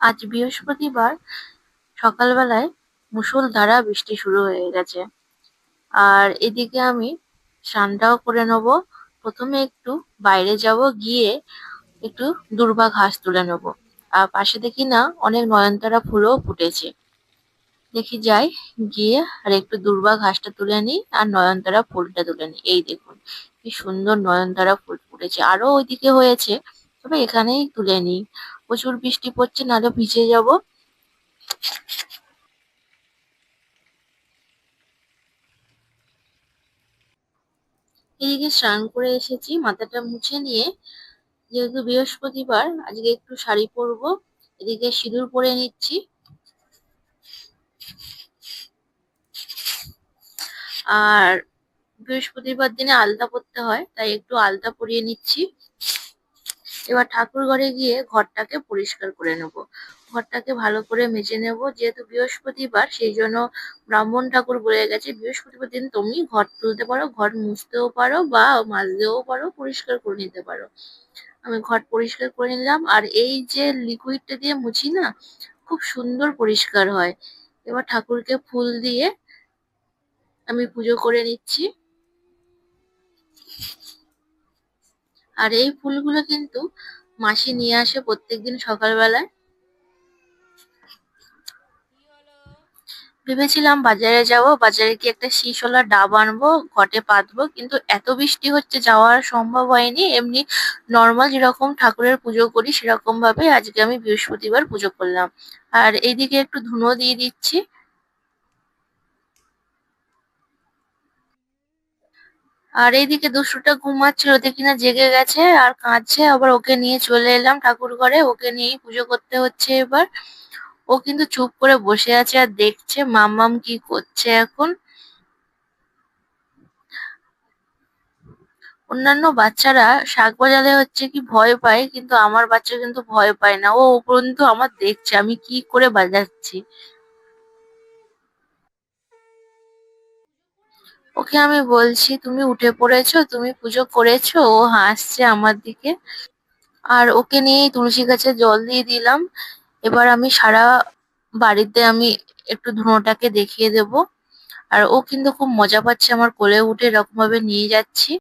আজ বৃহস্পতিবার সকালবেলায় মুষলধারা বৃষ্টি শুরু হয়ে গেছে। আর এদিকে আমি স্নানটাও করে নেবো। প্রথমে একটু বাইরে যাব, গিয়ে একটু দূর্বা ঘাস তুলে নেবো। আর পাশে দেখি না অনেক নয়নতারা ফুলও ফুটেছে। দেখি যাই, গিয়ে আর একটু দূর্বা ঘাসটা তুলে নিই আর নয়নতারা ফুলটা তুলে নিই। এই দেখুন কি সুন্দর নয়নতারা ফুল ফুটেছে, আরো ওইদিকে হয়েছে, তবে এখানেই তুলে নিই। প্রচুর বৃষ্টি পড়ছে, নাহলে ভিজে যাব। এদিকে স্নান করে এসেছি, মাথাটা মুছে নিয়ে, যেহেতু বৃহস্পতিবার আজকে একটু শাড়ি পরবো। এদিকে সিঁদুর পরে নিচ্ছি। আর বৃহস্পতিবার দিনে আলতা পরতে হয়, তাই একটু আলতা পরিয়ে নিচ্ছি। এবার ঠাকুর ঘরে গিয়ে ঘরটাকে পরিষ্কার করে নেব। ঘরটাকে ভালো করে মেজে নেব, যেহেতু বৃহস্পতিবার সেই জন্য ব্রাহ্মণ ঠাকুর বলে গেছে বৃহস্পতিবার দিন তুমি ঘর তুলতে পারো, ঘর মুছতেও পারো বা মাজতেও পারো, পরিষ্কার করে নিতে পারো। আমি ঘর পরিষ্কার করে নিলাম, আর এই যে লিকুইডটা দিয়ে মুছি না, খুব সুন্দর পরিষ্কার হয়। এবার ঠাকুরকে ফুল দিয়ে আমি পুজো করে নিচ্ছি। আর এই ফুলগুলো কিন্তু মাসি নিয়ে আসে প্রত্যেকদিন সকালবেলায়। ভেবেছিলাম বাজারে যাব, বাজারে গিয়ে একটা শীষওয়ালা ডাব আনবো, ঘটে পাতবো, কিন্তু এত বৃষ্টি হচ্ছে যাওয়া আর সম্ভব হয়নি। এমনি নর্মাল যেরকম ঠাকুরের পুজো করি সেরকম ভাবে আজকে আমি বৃহস্পতিবার পুজো করলাম। আর এইদিকে একটু ধুনো দিয়ে দিচ্ছি। আর এইদিকে দুষ্টুটা ঘুমাচ্ছিল, দেখি না জেগে গেছে আর কাঁদছে, আবার ওকে নিয়ে চলে এলাম ঠাকুর ঘরে, ওকে নিয়েই পুজো করতে হচ্ছে এবার। ও কিন্তু চুপ করে বসে আছে আর দেখছে মাম্মাম কি করছে এখন। অন্যান্য বাচ্চারা শাঁখ বাজালে হচ্ছে কি ভয় পায়, কিন্তু আমার বাচ্চা কিন্তু ভয় পায় না। ও উপরন্তু আমার দেখছে আমি কি করে বাজাচ্ছি। ওকে আমি বলছি তুমি উঠে পড়েছো, তুমি পুজো করেছো, ও হাসছে আমার দিকে। আর ওকে নিয়েই তুলসী গাছে জল দিয়ে দিলাম। এবার আমি সারা বাড়িতে আমি একটু ধুনোটাকে দেখিয়ে দেব। আর ও কিন্তু খুব মজা পাচ্ছে আমার কোলে উঠে এরকম ভাবে নিয়ে যাচ্ছি।